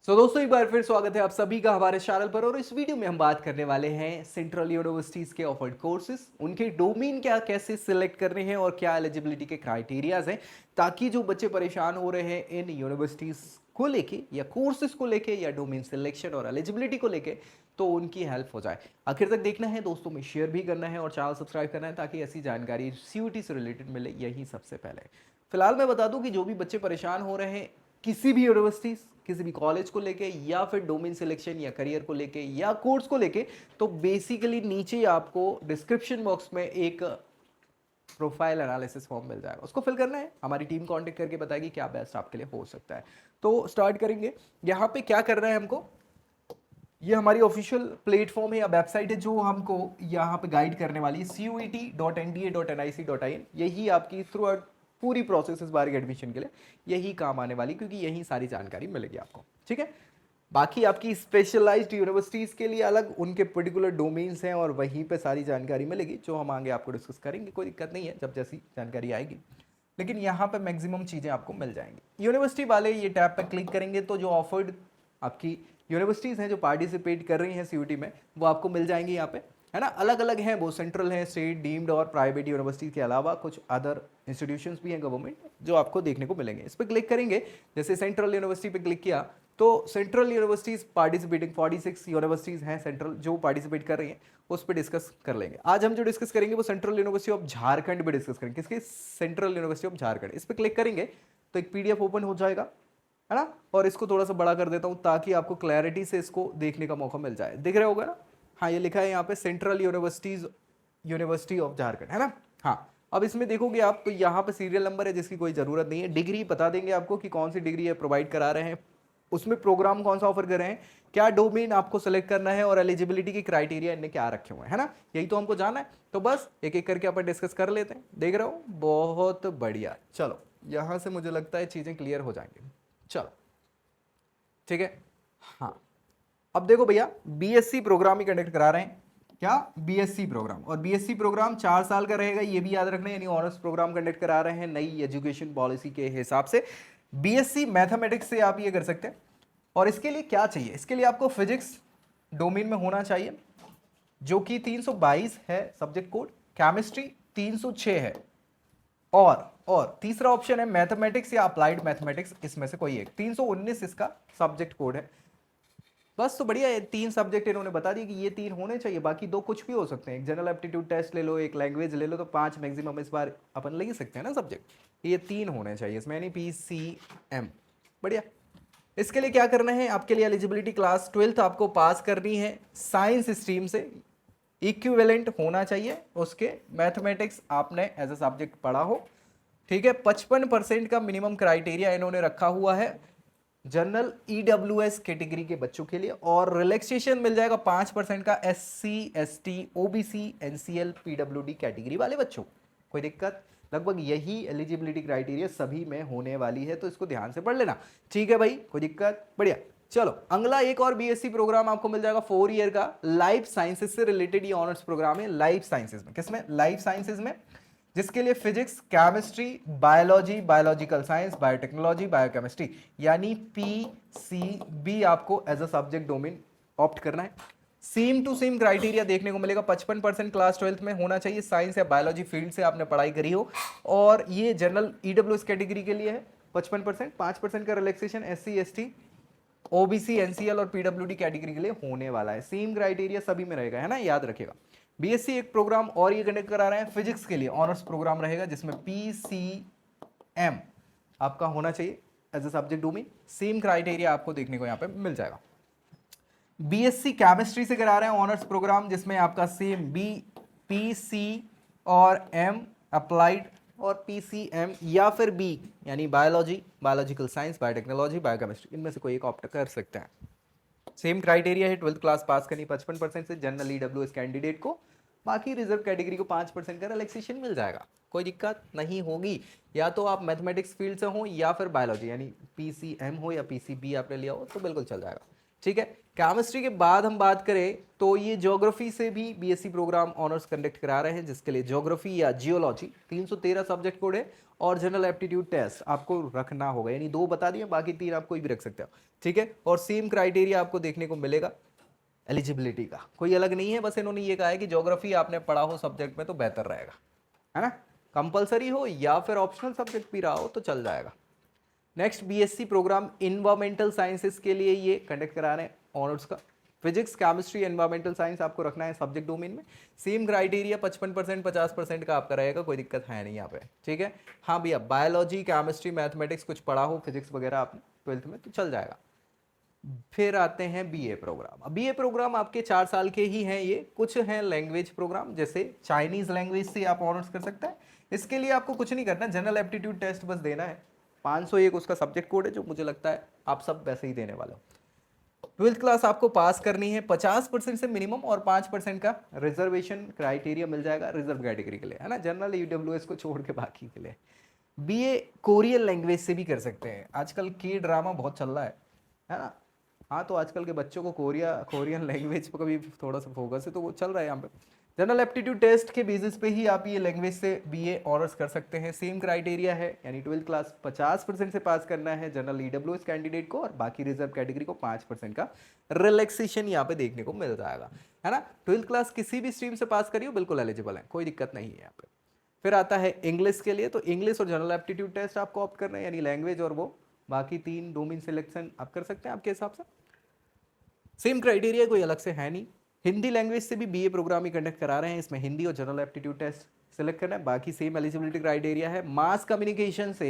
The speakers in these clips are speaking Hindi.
दोस्तों एक बार फिर स्वागत है आप सभी का हमारे चैनल पर। और इस वीडियो में हम बात करने वाले हैं सेंट्रल यूनिवर्सिटीज के ऑफर्ड कोर्सेज, उनके डोमेन क्या कैसे सिलेक्ट करने हैं और क्या एलिजिबिलिटी के क्राइटेरियाज हैं, ताकि जो बच्चे परेशान हो रहे हैं इन यूनिवर्सिटीज को लेके या कोर्सेज को लेके या डोमेन सिलेक्शन और एलिजिबिलिटी को लेके, तो उनकी हेल्प हो जाए। आखिर तक देखना है दोस्तों में, शेयर भी करना है और चैनल सब्सक्राइब करना है ताकि ऐसी जानकारी सीयूटी से रिलेटेड मिले, यही सबसे पहले। फिलहाल मैं बता दूं कि जो भी बच्चे परेशान हो रहे हैं किसी भी यूनिवर्सिटीज किसी भी कॉलेज को लेके या फिर डोमेन सिलेक्शन या करियर को लेके या कोर्स को लेके, तो बेसिकली नीचे आपको डिस्क्रिप्शन बॉक्स में एक प्रोफाइल एनालिसिस फॉर्म मिल जाएगा, उसको फिल करना है। हमारी टीम कांटेक्ट करके बताएगी क्या बेस्ट आपके लिए हो सकता है। तो स्टार्ट करेंगे। यहाँ पे क्या करना है हमको, ये हमारी ऑफिशियल प्लेटफॉर्म है या वेबसाइट है जो हमको यहाँ पे गाइड करने वाली है, cuet.nda.nic.in। यही आपकी थ्रू आउट पूरी प्रोसेस इस बार के एडमिशन के लिए यही काम आने वाली, क्योंकि यही सारी जानकारी मिलेगी आपको। ठीक है, बाकी आपकी स्पेशलाइज्ड यूनिवर्सिटीज के लिए अलग उनके पर्टिकुलर डोमेन्स हैं और वहीं पे सारी जानकारी मिलेगी, जो हम आगे आपको डिस्कस करेंगे। कोई दिक्कत नहीं है जब जैसी जानकारी आएगी, लेकिन यहाँ पे मैक्सिमम चीज़ें आपको मिल जाएंगी। यूनिवर्सिटी वाले ये टैब पर क्लिक करेंगे तो जो ऑफर्ड आपकी यूनिवर्सिटीज़ हैं जो पार्टिसिपेट कर रही हैं सीयूटी में, वो आपको मिल जाएंगी यहाँ पे, है ना। अलग अलग हैं वो, सेंट्रल है, स्टेट, डीम्ड और प्राइवेट यूनिवर्सिटी के अलावा कुछ अदर इंस्टीट्यूशंस भी हैं गवर्नमेंट, जो आपको देखने को मिलेंगे। इस पर क्लिक करेंगे, जैसे सेंट्रल यूनिवर्सिटी पे क्लिक किया तो सेंट्रल यूनिवर्सिटीज पार्टिसिपेटिंग 46 यूनिवर्सिटीज हैं सेंट्रल जो पार्टिसिपेट कर रही हैं, उस पर डिस्कस कर लेंगे। आज हम जो डिस्कस करेंगे वो सेंट्रल यूनिवर्सिटी ऑफ झारखंड पे डिस्कस करेंगे। किसके? Central university of Jharkhand. इस पर क्लिक करेंगे तो एक पीडीएफ ओपन हो जाएगा, है ना। और इसको थोड़ा सा बड़ा कर देता हूं ताकि आपको क्लैरिटी से इसको देखने का मौका मिल जाए। दिख रहा होगा ना, हाँ ये लिखा है यहाँ पे central universities, university of Jharkhand, है ना। हाँ, अब इसमें देखोगे आप तो यहाँ पे सीरियल नंबर है जिसकी कोई जरूरत नहीं है। डिग्री बता देंगे आपको कि कौन सी डिग्री है प्रोवाइड करा रहे हैं, उसमें प्रोग्राम कौन सा ऑफर कर रहे हैं, क्या डोमेन आपको सेलेक्ट करना है और एलिजिबिलिटी के क्राइटेरिया इनने क्या रखे हुए हैं, है ना। यही तो हमको जाना है, तो बस एक एक करके अपन डिस्कस कर लेते हैं। देख रहे हो, बहुत बढ़िया। चलो यहाँ से मुझे लगता है चीजें क्लियर हो जाएंगी। चलो ठीक है। हाँ, अब देखो भैया, बीएससी प्रोग्राम ही कंडक्ट करा रहे हैं। क्या? BSc programme. और बीएससी प्रोग्राम 4 साल का रहेगा, ये भी याद रखना है। यानी ऑनर्स प्रोग्राम कंडक्ट करा रहे हैं नई एजुकेशन पॉलिसी के हिसाब से। बीएससी मैथमेटिक्स से आप ये कर सकते हैं। और इसके लिए क्या चाहिए? इसके लिए आपको फिजिक्स डोमेन में होना चाहिए, जो कि 322 है सब्जेक्ट कोड। केमिस्ट्री 306 है। और तीसरा ऑप्शन है मैथमेटिक्स या अप्लाइड मैथमेटिक्स, इसमें से कोई एक। 319 इसका सब्जेक्ट कोड है। बस तो बढ़िया है, 3 सब्जेक्ट इन्होंने बता दिया कि ये 3 होने चाहिए, बाकी 2 कुछ भी हो सकते हैं। एक जनरल एप्टीट्यूड टेस्ट ले लो, एक लैंग्वेज ले लो, तो 5 मैक्सिमम इस बार अपन ले ही सकते हैं ना सब्जेक्ट। ये 3 होने चाहिए इसमें, यानी PCM। बढ़िया। इसके लिए क्या करना है, आपके लिए एलिजिबिलिटी क्लास 12th आपको पास करनी है साइंस स्ट्रीम से, इक्विवेलेंट होना चाहिए उसके। मैथमेटिक्स आपने एज अ सब्जेक्ट पढ़ा हो, ठीक है। 55% का मिनिमम क्राइटेरिया इन्होंने रखा हुआ है जनरल EWS कैटेगरी के बच्चों के लिए, और रिलैक्सेशन मिल जाएगा 5% का SC ST OBC NCL PWD category वाले बच्चों। कोई दिक्कत? लगभग यही एलिजिबिलिटी क्राइटेरिया सभी में होने वाली है, तो इसको ध्यान से पढ़ लेना। ठीक है भाई, कोई दिक्कत? बढ़िया। चलो अगला एक और बीएससी प्रोग्राम आपको मिल जाएगा 4 ईयर का, लाइफ साइंसेज से रिलेटेड ये ऑनर्स प्रोग्राम है। लाइफ साइंसेज में, किसमें? लाइफ साइंसेज में, जिसके लिए physics, chemistry, biology, biological science, biotechnology, biochemistry, यानी PCB आपको as a subject domain opt करना है। सेम टू सेम क्राइटेरिया देखने को मिलेगा। 55% क्लास 12th में होना चाहिए, साइंस या बायोलॉजी फील्ड से आपने पढ़ाई करी हो। और ये जनरल EWS कैटेगरी के लिए है 55%। 5% का relaxation SC ST OBC NCL और PWD कैटेगरी के लिए होने वाला है। सेम क्राइटेरिया सभी में रहेगा, है ना, याद रखिएगा। बीएससी एक प्रोग्राम और ये कंडक्ट करा रहे हैं, फिजिक्स के लिए ऑनर्स प्रोग्राम रहेगा, जिसमें PCM आपका होना चाहिए as a subject domain. Same criteria आपको देखने को यहाँ पे मिल जाएगा। बीएससी केमिस्ट्री से करा रहे हैं ऑनर्स प्रोग्राम, जिसमें आपका सेम PC और M अप्लाइड और PCM या फिर B यानी biology, biological science, biotechnology, biochemistry, इनमें से कोई एक ऑप्ट कर सकते हैं। सेम क्राइटेरिया है, 12th क्लास पास करनी 55% से जनरल EWS कैंडिडेट को। बाकी रिजर्व कैटेगरी को 5% का रिलैक्सेशन मिल जाएगा, कोई दिक्कत नहीं होगी। या तो आप मैथमेटिक्स फील्ड से हो या फिर बायोलॉजी यानी PCM हो या PCB आपने लिया हो, तो बिल्कुल चल जाएगा। ठीक है। केमिस्ट्री के बाद हम बात करें तो ये ज्योग्राफी से भी बीएससी प्रोग्राम ऑनर्स कंडक्ट करा रहे हैं, जिसके लिए ज्योग्राफी या जियोलॉजी 313 सब्जेक्ट कोड है और जनरल एप्टीट्यूड टेस्ट आपको रखना होगा, यानी 2 बता दिए, बाकी 3 आप कोई भी रख सकते हो, ठीक है। और सेम क्राइटेरिया आपको देखने को मिलेगा एलिजिबिलिटी का, कोई अलग नहीं है, बस इन्होंने ये कहा है कि ज्योग्राफी आपने पढ़ा हो सब्जेक्ट में तो बेहतर रहेगा, है ना। कंपलसरी हो या फिर ऑप्शनल सब्जेक्ट भी रहा हो तो चल जाएगा। Next BSc programme environmental sciences के लिए ये कंडक्ट करा रहे हैं ऑनर्स का। फिजिक्स, केमिस्ट्री, एनवायरमेंटल साइंस आपको रखना है सब्जेक्ट डोमेन में। सेम क्राइटेरिया 55% 50% का आपका रहेगा, कोई दिक्कत है नहीं यहाँ पे, ठीक है। हाँ भैया, बायोलॉजी, केमिस्ट्री, मैथमेटिक्स कुछ पढ़ा हो, फिजिक्स वगैरह आपने 12th में तो चल जाएगा। फिर आते हैं बीए प्रोग्राम। बीए प्रोग्राम आपके 4 साल के ही हैं ये। कुछ हैं लैंग्वेज प्रोग्राम, जैसे चाइनीज लैंग्वेज से आप ऑनर्स कर सकते हैं। इसके लिए आपको कुछ नहीं करना, जनरल एप्टीट्यूड टेस्ट बस देना है। 501 उसका सब्जेक्ट कोड है, जो मुझे लगता है आप सब वैसे ही देने वाले हो। 12th क्लास आपको पास करनी है, 50% से मिनिमम और 5% का रिजर्वेशन क्राइटेरिया मिल जाएगा रिजर्व कैटेगरी के लिए, है ना, जनरल ईडब्ल्यूएस को छोड़ के बाकी के लिए। बीए कोरियन लैंग्वेज से भी कर सकते हैं, आजकल के ड्रामा बहुत चल रहा है ना। हाँ, तो आजकल के बच्चों को कोरियन लैंग्वेज पर कभी थोड़ा सा फोकस है, तो वो चल रहा है यहाँ पे। जनरल एप्टीट्यूड टेस्ट के बेसिस पे ही आप ये लैंग्वेज से बीए ऑनर्स कर सकते हैं। सेम क्राइटेरिया है, यानी 12th क्लास 50% से पास करना है जनरल ईडब्ल्यूएस कैंडिडेट को, और बाकी रिजर्व कैटेगरी को 5% का रिलैक्सेशन यहाँ पे देखने को मिल जाएगा, है ना। 12th क्लास किसी भी स्ट्रीम से पास करिए, बिल्कुल एलिजिबल है, कोई दिक्कत नहीं है यहाँ पे। फिर आता है इंग्लिश के लिए, तो इंग्लिश और जनरल एप्टीट्यूड टेस्ट आपको ऑप्ट करना है, यानी लैंग्वेज और वो बाकी 3 डोमेन सिलेक्शन आप कर सकते हैं आपके हिसाब से। सेम क्राइटेरिया कोई अलग से है नहीं। हिंदी लैंग्वेज से भी बीए प्रोग्राम ही कंडक्ट करा रहे हैं, इसमें हिंदी और जनरल एप्टीट्यूड टेस्ट सिलेक्ट करना है, बाकी सेम एलिजिबिलिटी क्राइटेरिया है। मास कम्युनिकेशन से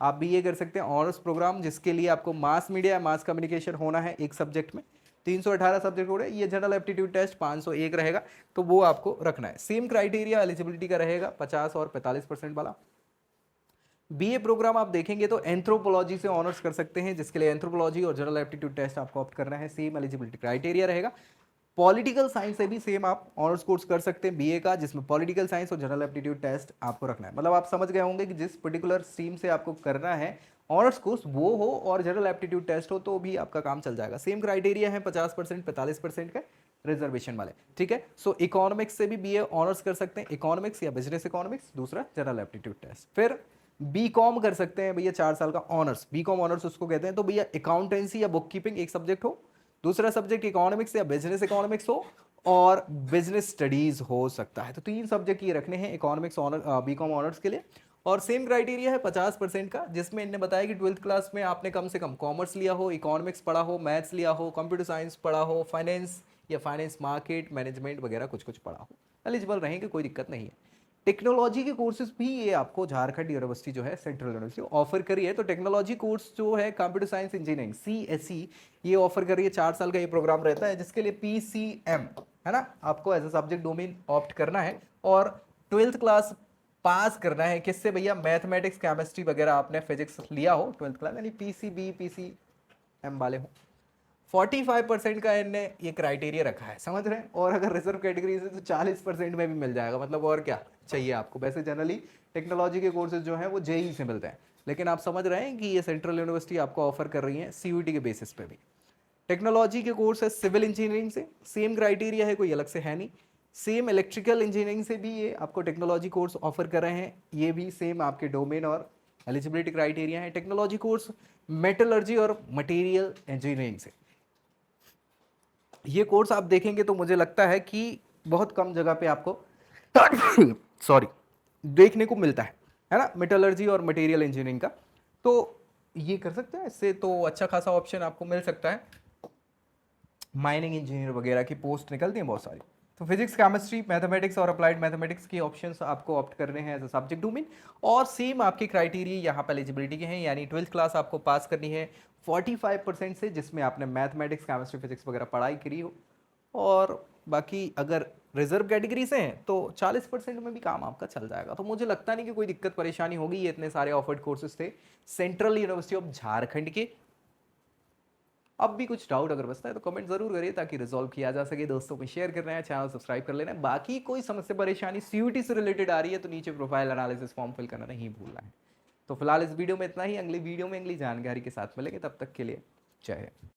आप बीए कर सकते हैं ऑनर्स प्रोग्राम, जिसके लिए आपको मास मीडिया, मास कम्युनिकेशन होना है एक सब्जेक्ट में। 318 सब्जेक्ट हो रहे हैं, ये जनरल एप्टीट्यूड टेस्ट 501 रहेगा, तो वो आपको रखना है। सेम क्राइटेरिया एलिजिबिलिटी का रहेगा 50 और 45% वाला। बीए प्रोग्राम आप देखेंगे तो एंथ्रोपोलॉजी से ऑनर्स कर सकते हैं, जिसके लिए एंथ्रोपोलॉजी और जनरल एप्टीट्यूड टेस्ट आपको ऑप्ट करना है, सेम एलिजिबिलिटी क्राइटेरिया रहेगा। पॉलिटिकल साइंस से भी सेम आप ऑनर्स कोर्स कर सकते हैं बीए का, जिसमें पॉलिटिकल साइंस और जनरल एप्टीट्यूड टेस्ट आपको रखना है। मतलब आप समझ गए होंगे कि जिस पर्टिकुलर स्ट्रीम से आपको करना है ऑनर्स कोर्स वो हो और जनरल एप्टीट्यूड टेस्ट हो, तो भी आपका काम चल जाएगा। सेम क्राइटेरिया है 50% 45% का रिजर्वेशन वाले, ठीक है। सो इकोनॉमिक्स से भी बीए ऑनर्स कर सकते हैं, इकोनॉमिक्स या बिजनेस इकोनॉमिक्स, दूसरा जनरल एप्टीट्यूड टेस्ट। फिर बीकॉम कर सकते हैं भैया 4 साल का ऑनर्स, बीकॉम ऑनर्स उसको कहते हैं। तो भैया अकाउंटेंसी या बुक कीपिंग एक सब्जेक्ट हो, दूसरा सब्जेक्ट इकोनॉमिक्स या बिजनेस इकोनॉमिक्स हो, और बिजनेस स्टडीज हो सकता है। तो 3 सब्जेक्ट ये रखने हैं इकोनॉमिक्स ऑनर बीकॉम ऑनर्स के लिए। और सेम क्राइटेरिया है 50% का, जिसमें इन्होंने बताया कि 12th क्लास में आपने कम से कम कॉमर्स लिया हो, इकोनॉमिक्स पढ़ा हो, मैथ्स लिया हो, कंप्यूटर साइंस पढ़ा हो, फाइनेंस या फाइनेंस मार्केट मैनेजमेंट वगैरह कुछ कुछ पढ़ा हो, एलिजिबल रहेंगे, कोई दिक्कत नहीं है। टेक्नोलॉजी के कोर्सेज भी ये आपको झारखंड यूनिवर्सिटी जो है सेंट्रल यूनिवर्सिटी ऑफर करी है। तो टेक्नोलॉजी कोर्स जो है कंप्यूटर साइंस इंजीनियरिंग सीएसई, ये ऑफर कर रही है। 4 साल का ये प्रोग्राम रहता है, जिसके लिए पीसीएम, है ना, आपको as a subject domain opt करना है और 12th क्लास पास करना है। किससे भैया? मैथमेटिक्स, केमिस्ट्री वगैरह आपने फिजिक्स लिया हो 12th क्लास, यानी पीसीबी पीसीएम वाले हो। 45% का इनने ये क्राइटेरिया रखा है, समझ रहे हैं। और अगर रिजर्व कैटेगरी से तो 40% में भी मिल जाएगा, मतलब और क्या चाहिए आपको। वैसे जनरली टेक्नोलॉजी के कोर्सेज जो हैं वो जेई से मिलते हैं, लेकिन आप समझ रहे हैं कि ये सेंट्रल यूनिवर्सिटी आपको ऑफर कर रही है सीयूटी के बेसिस पे भी। टेक्नोलॉजी के कोर्स है सिविल इंजीनियरिंग से, सेम क्राइटेरिया है, कोई अलग से है नहीं। सेम इलेक्ट्रिकल इंजीनियरिंग से भी ये आपको टेक्नोलॉजी कोर्स ऑफर कर रहे हैं, ये भी सेम आपके डोमेन और एलिजिबिलिटी क्राइटेरिया है। टेक्नोलॉजी कोर्स मेटलर्जी और मटेरियल इंजीनियरिंग से, ये कोर्स आप देखेंगे तो मुझे लगता है कि बहुत कम जगह पे आपको सॉरी देखने को मिलता है ना, मेटलर्जी और मटेरियल इंजीनियरिंग का। तो ये कर सकते हैं, इससे तो अच्छा खासा ऑप्शन आपको मिल सकता है। माइनिंग इंजीनियर वगैरह की पोस्ट निकलती हैं बहुत सारी। तो फिजिक्स, केमिस्ट्री, मैथमेटिक्स और अप्लाइड मैथमेटिक्स के ऑप्शंस आपको ऑप्ट करने हैं एज अ सब्जेक्ट डोमेन। और सेम आपके क्राइटेरिया यहाँ पर एलिजिबिलिटी के हैं, यानी 12th क्लास आपको पास करनी है 45% से, जिसमें आपने मैथमेटिक्स, केमिस्ट्री, फिजिक्स वगैरह पढ़ाई करी हो। और बाकी अगर रिजर्व कैटेगरी से हैं तो 40% में भी काम आपका चल जाएगा। तो मुझे लगता नहीं कि कोई दिक्कत परेशानी होगी। ये इतने सारे ऑफर्ड कोर्सेज थे सेंट्रल यूनिवर्सिटी ऑफ झारखंड के। अब भी कुछ डाउट अगर बचता है तो कमेंट जरूर करिए, ताकि रिजॉल्व किया जा सके। दोस्तों को शेयर करना है, चैनल सब्सक्राइब कर लेना है। बाकी कोई समस्या परेशानी सीयूटी से रिलेटेड आ रही है तो नीचे प्रोफाइल एनालिसिस फॉर्म फिल करना नहीं भूलना है। तो फिलहाल इस वीडियो में इतना ही, अगली वीडियो में अगली जानकारी के साथ मिलेंगे, तब तक के लिए जय हिंद।